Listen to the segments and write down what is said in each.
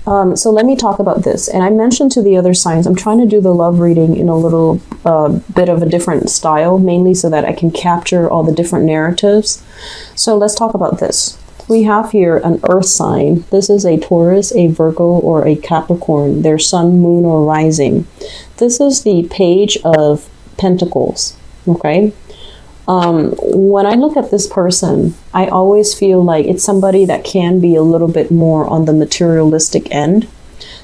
So let me talk about this. And I mentioned to the other signs, I'm trying to do the love reading in a little bit of a different style, mainly so that I can capture all the different narratives. So let's talk about this. We have here an earth sign. This is a Taurus, a Virgo, or a Capricorn, their sun, moon, or rising. This is the Page of Pentacles, okay? When I look at this person, I always feel like it's somebody that can be a little bit more on the materialistic end.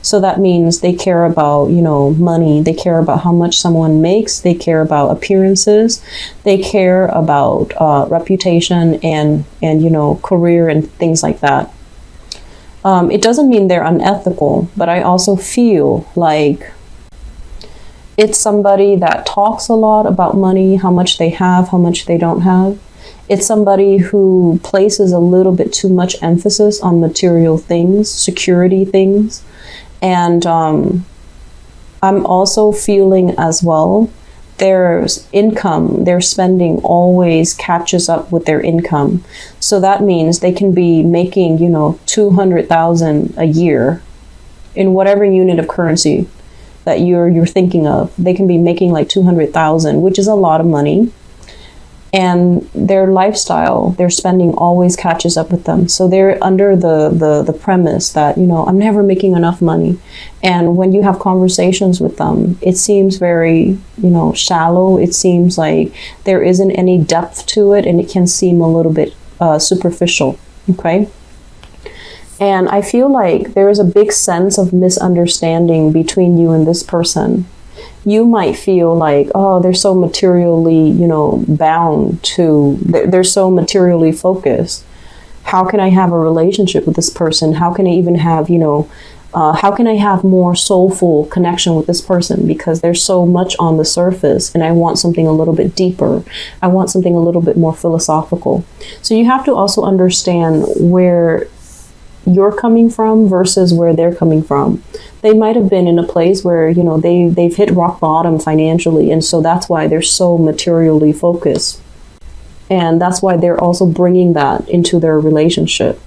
So that means they care about, you know, money. They care about how much someone makes. They care about appearances. They care about reputation and, you know, career and things like that. It doesn't mean they're unethical, but I also feel like it's somebody that talks a lot about money, how much they have, how much they don't have. It's somebody who places a little bit too much emphasis on material things, security things. And I'm also feeling as well, there's income, their spending always catches up with their income. So that means they can be making, you know, 200,000 a year in whatever unit of currency that you're thinking of. They can be making like 200,000, which is a lot of money. And their lifestyle, their spending always catches up with them. So they're under the premise that, you know, I'm never making enough money. And when you have conversations with them, it seems very, you know, shallow. It seems like there isn't any depth to it, and it can seem a little bit superficial, okay? And I feel like there is a big sense of misunderstanding between you and this person. You might feel like, oh, they're so materially, you know, bound to, they're so materially focused. How can I have a relationship with this person? How can I even have, you know, how can I have more soulful connection with this person? Because there's so much on the surface, and I want something a little bit deeper. I want something a little bit more philosophical. So you have to also understand where you're coming from versus where they're coming from. They might have been in a place where, you know, they've hit rock bottom financially, and so that's why they're so materially focused. And that's why they're also bringing that into their relationship.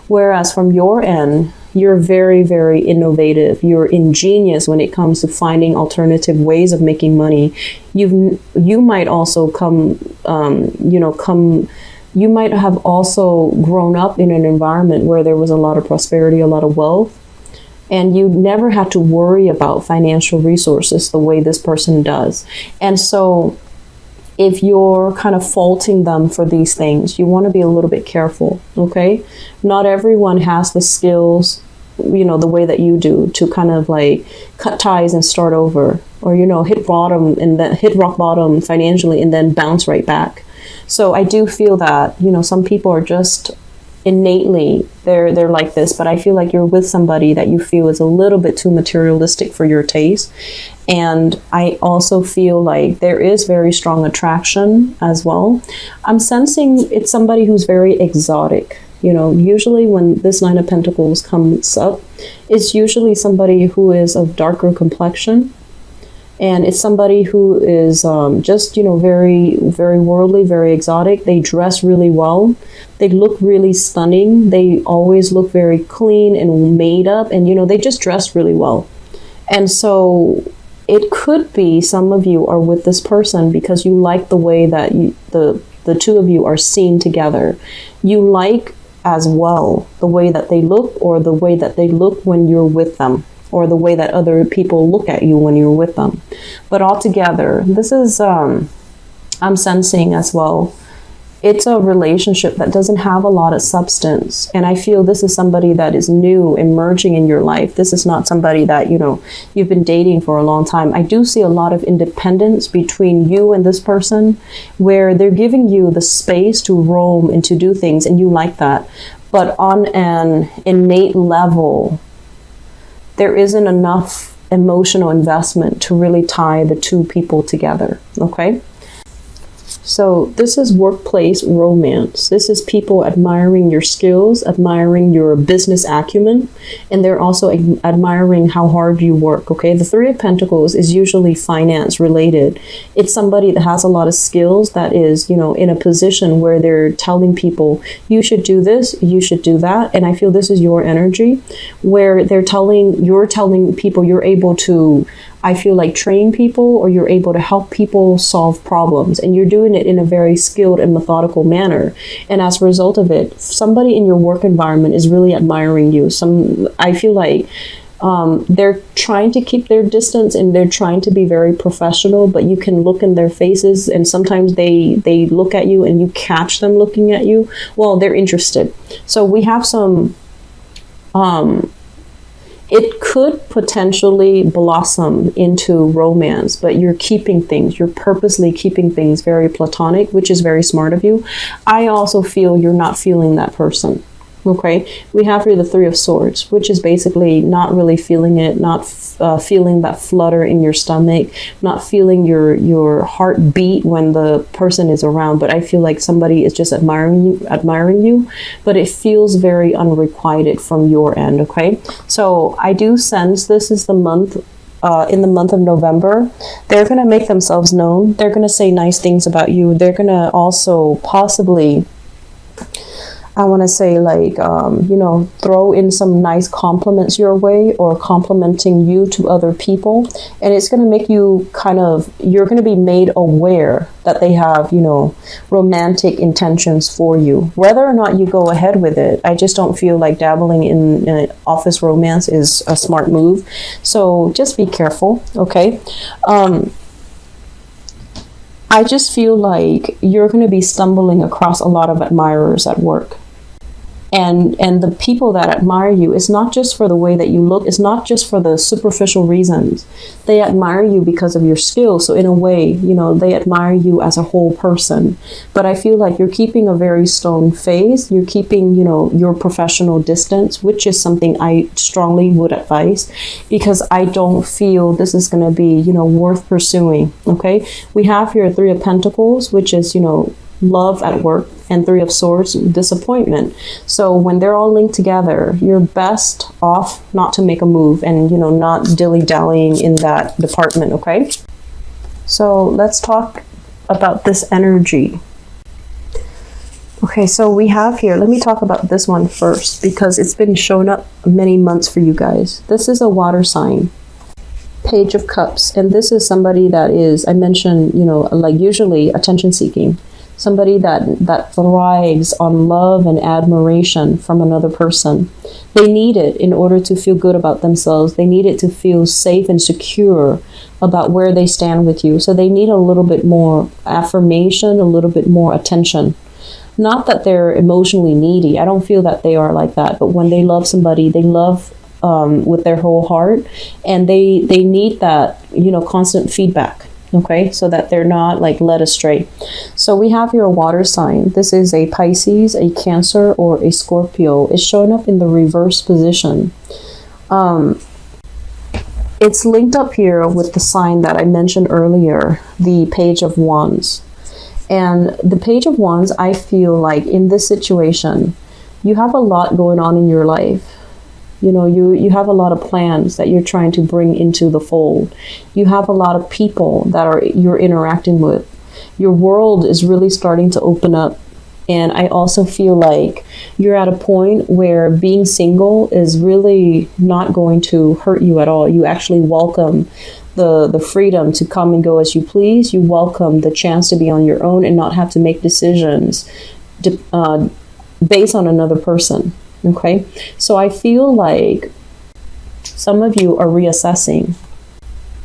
Whereas from your end, you're very, very innovative. You're ingenious when it comes to finding alternative ways of making money. You might also you might have also grown up in an environment where there was a lot of prosperity, a lot of wealth, and you never had to worry about financial resources the way this person does. And so if you're kind of faulting them for these things, you want to be a little bit careful, okay? Not everyone has the skills, you know, the way that you do to kind of like cut ties and start over, or, you know, hit rock bottom financially and then bounce right back. So I do feel that, you know, some people are just innately, they're like this, but I feel like you're with somebody that you feel is a little bit too materialistic for your taste. And I also feel like there is very strong attraction as well. I'm sensing it's somebody who's very exotic. You know, usually when this Nine of Pentacles comes up, it's usually somebody who is of darker complexion. And it's somebody who is just, you know, very, very worldly, very exotic. They dress really well. They look really stunning. They always look very clean and made up. And, you know, they just dress really well. And so it could be some of you are with this person because you like the way that the two of you are seen together. You like as well the way that they look, or the way that they look when you're with them, or the way that other people look at you when you're with them. But altogether, this is, I'm sensing as well, it's a relationship that doesn't have a lot of substance. And I feel this is somebody that is new, emerging in your life. This is not somebody that, you know, you've been dating for a long time. I do see a lot of independence between you and this person, where they're giving you the space to roam and to do things, and you like that. But on an innate level, there isn't enough emotional investment to really tie the two people together, okay? So this is workplace romance. This is people admiring your skills, admiring your business acumen, and they're also admiring how hard you work, okay? The Three of Pentacles is usually finance related. It's somebody that has a lot of skills, that is, you know, in a position where they're telling people, you should do this, you should do that. And I feel this is your energy, where you're telling people you're able to, I feel like, train people, or you're able to help people solve problems, and you're doing it in a very skilled and methodical manner. And as a result of it, somebody in your work environment is really admiring you. I feel like they're trying to keep their distance, and they're trying to be very professional, but you can look in their faces, and sometimes they look at you and you catch them looking at you. Well, they're interested. So we have some it could potentially blossom into romance, but you're purposely keeping things very platonic, which is very smart of you. I also feel you're not feeling that person. Okay, we have here the Three of Swords, which is basically not really feeling it, not feeling that flutter in your stomach, not feeling your heart beat when the person is around. But I feel like somebody is just admiring you, but it feels very unrequited from your end. Okay, so I do sense this is the month. In the month of November, they're going to make themselves known. They're going to say nice things about you. They're going to also possibly, I want to say, like, you know, throw in some nice compliments your way, or complimenting you to other people. And it's going to make you you're going to be made aware that they have, you know, romantic intentions for you. Whether or not you go ahead with it, I just don't feel like dabbling in office romance is a smart move. So just be careful, okay? I just feel like you're going to be stumbling across a lot of admirers at work. And the people that admire you, it's not just for the way that you look. It's not just for the superficial reasons. They admire you because of your skills. So in a way, you know, they admire you as a whole person. But I feel like you're keeping a very stone face. You're keeping, you know, your professional distance, which is something I strongly would advise, because I don't feel this is going to be, you know, worth pursuing. Okay, we have here Three of Pentacles, which is, you know, love at work, and Three of Swords, disappointment. So when they're all linked together, you're best off not to make a move, and, you know, not dilly-dallying in that department. Okay, so let's talk about this energy. Okay, so we have here, let me talk about this one first, because it's been shown up many months for you guys. This is a water sign, Page of Cups, and this is somebody that is, I mentioned, you know, like usually attention seeking. Somebody that thrives on love and admiration from another person. They need it in order to feel good about themselves. They need it to feel safe and secure about where they stand with you. So they need a little bit more affirmation, a little bit more attention. Not that they're emotionally needy. I don't feel that they are like that. But when they love somebody, they love with their whole heart. And they need that, you know, constant feedback. Okay, so that they're not like led astray. So we have here a water sign. This is a Pisces, a Cancer, or a Scorpio. It's showing up in the reverse position. It's linked up here with the sign that I mentioned earlier, the Page of Wands. And the Page of Wands, I feel like in this situation, you have a lot going on in your life. You know, you have a lot of plans that you're trying to bring into the fold. You have a lot of people that you're interacting with. Your world is really starting to open up. And I also feel like you're at a point where being single is really not going to hurt you at all. You actually welcome the freedom to come and go as you please. You welcome the chance to be on your own and not have to make decisions based on another person. Okay, so I feel like some of you are reassessing.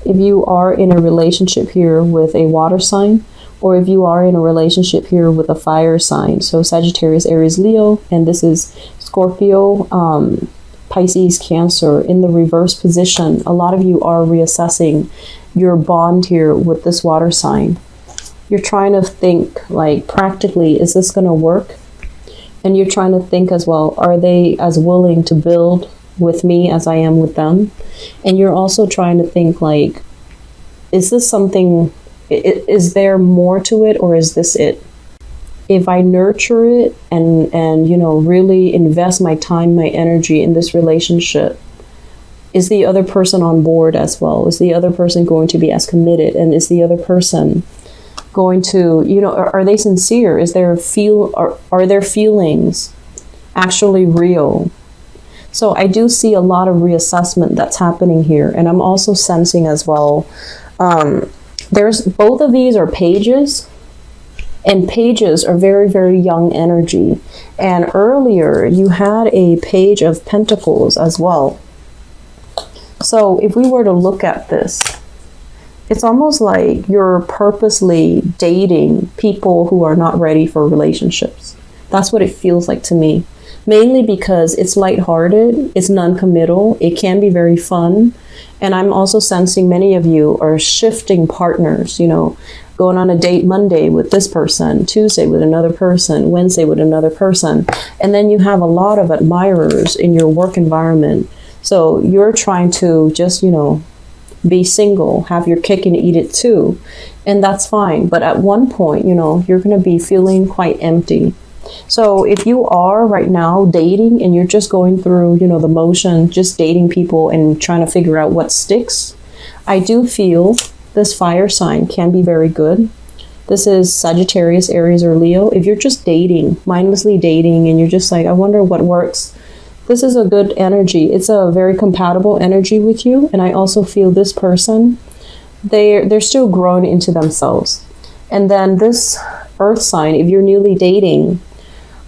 If you are in a relationship here with a water sign, or if you are in a relationship here with a fire sign, so Sagittarius, Aries, Leo, and this is Scorpio, Pisces, Cancer, in the reverse position, a lot of you are reassessing your bond here with this water sign. You're trying to think, like, practically, is this going to work? And you're trying to think as well, are they as willing to build with me as I am with them? And you're also trying to think, like, is this something Is there more to it, or is this it? If I nurture it and you know, really invest my time, my energy in this relationship, is the other person on board as well? Is the other person going to be as committed? And is the other person going to, you know, are they sincere? Is there are their feelings actually real? So I do see a lot of reassessment that's happening here. And I'm also sensing as well, there's both of these are pages, and pages are very, very young energy. And earlier you had a page of pentacles as well. So if we were to look at this, it's almost like you're purposely dating people who are not ready for relationships. That's what it feels like to me. Mainly because it's lighthearted, it's non-committal, it can be very fun. And I'm also sensing many of you are shifting partners, you know, going on a date Monday with this person, Tuesday with another person, Wednesday with another person. And then you have a lot of admirers in your work environment. So you're trying to just, you know, be single, have your cake and eat it too. And that's fine. But at one point, you know, you're going to be feeling quite empty. So if you are right now dating and you're just going through, you know, the motion, just dating people and trying to figure out what sticks, I do feel this fire sign can be very good. This is Sagittarius, Aries, or Leo. If you're just dating, mindlessly dating, and you're just like, I wonder what works, this is a good energy. It's a very compatible energy with you. And I also feel this person, they're still growing into themselves. And then this earth sign, if you're newly dating,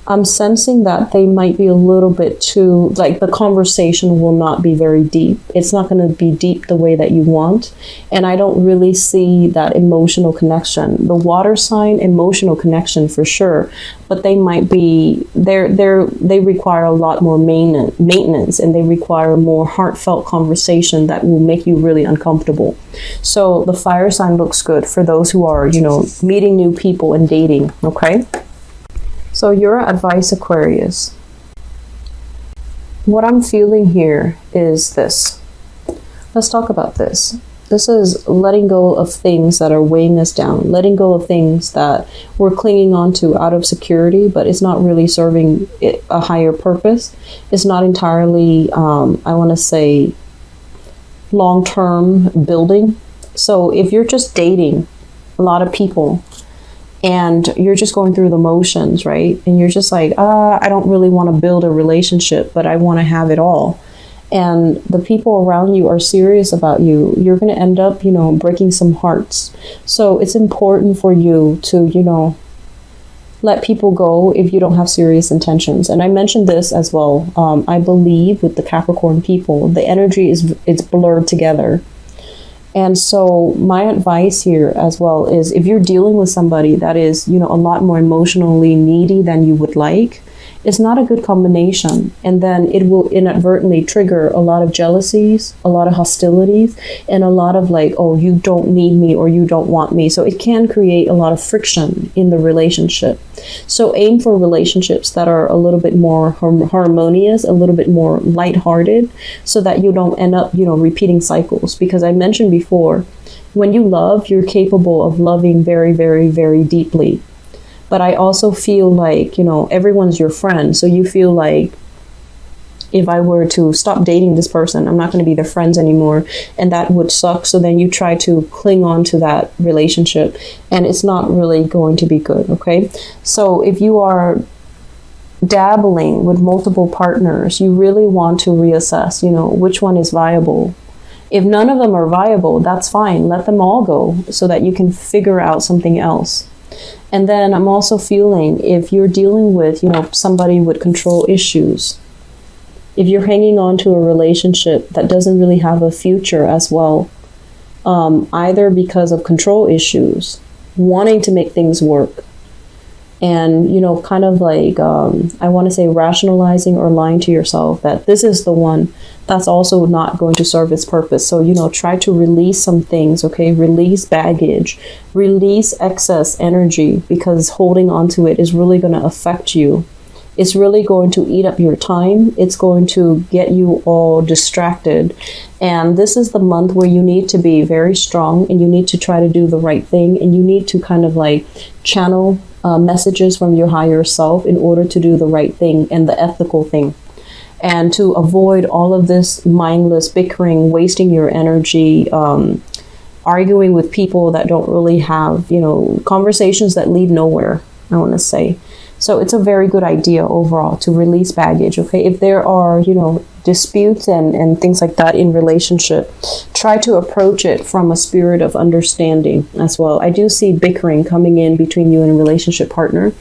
I'm sensing that they might be a little bit too, like the conversation will not be very deep. It's not going to be deep the way that you want. And I don't really see that emotional connection. The water sign, emotional connection for sure, but they might be, they require a lot more maintenance, and they require more heartfelt conversation that will make you really uncomfortable. So the fire sign looks good for those who are, you know, meeting new people and dating, okay? So your advice, Aquarius. What I'm feeling here is this. Let's talk about this. This is letting go of things that are weighing us down, letting go of things that we're clinging on to out of security, but it's not really serving a higher purpose. It's not entirely, I want to say, long-term building. So if you're just dating a lot of people, and you're just going through the motions, right? And you're just like, I don't really want to build a relationship, but I want to have it all. And the people around you are serious about you. You're going to end up, you know, breaking some hearts. So it's important for you to, you know, let people go if you don't have serious intentions. And I mentioned this as well. I believe with the Capricorn people, the energy it's blurred together. And so my advice here as well is if you're dealing with somebody that is, you know, a lot more emotionally needy than you would like, it's not a good combination. And then it will inadvertently trigger a lot of jealousies, a lot of hostilities, and a lot of like, oh, you don't need me or you don't want me. So it can create a lot of friction in the relationship. So aim for relationships that are a little bit more harmonious, a little bit more lighthearted, so that you don't end up, you know, repeating cycles. Because I mentioned before, when you love, you're capable of loving very, very, very deeply. But I also feel like, you know, everyone's your friend. So you feel like if I were to stop dating this person, I'm not going to be their friends anymore. And that would suck. So then you try to cling on to that relationship, and it's not really going to be good. Okay. So if you are dabbling with multiple partners, you really want to reassess, you know, which one is viable. If none of them are viable, that's fine. Let them all go so that you can figure out something else. And then I'm also feeling if you're dealing with, you know, somebody with control issues, if you're hanging on to a relationship that doesn't really have a future as well, either because of control issues, wanting to make things work, and, you know, kind of like, I want to say rationalizing or lying to yourself that this is the one, that's also not going to serve its purpose. So, you know, try to release some things, okay? Release baggage, release excess energy, because holding on to it is really going to affect you It's really going to eat up your time. It's going to get you all distracted. And this is the month where you need to be very strong, and you need to try to do the right thing, and you need to kind of like channel messages from your higher self in order to do the right thing and the ethical thing, and to avoid all of this mindless bickering, wasting your energy, arguing with people that don't really have, you know, conversations that lead nowhere, I want to say. So it's a very good idea overall to release baggage, okay? If there are, you know, disputes and things like that in relationship, try to approach it from a spirit of understanding as well. I do see bickering coming in between you and a relationship partner.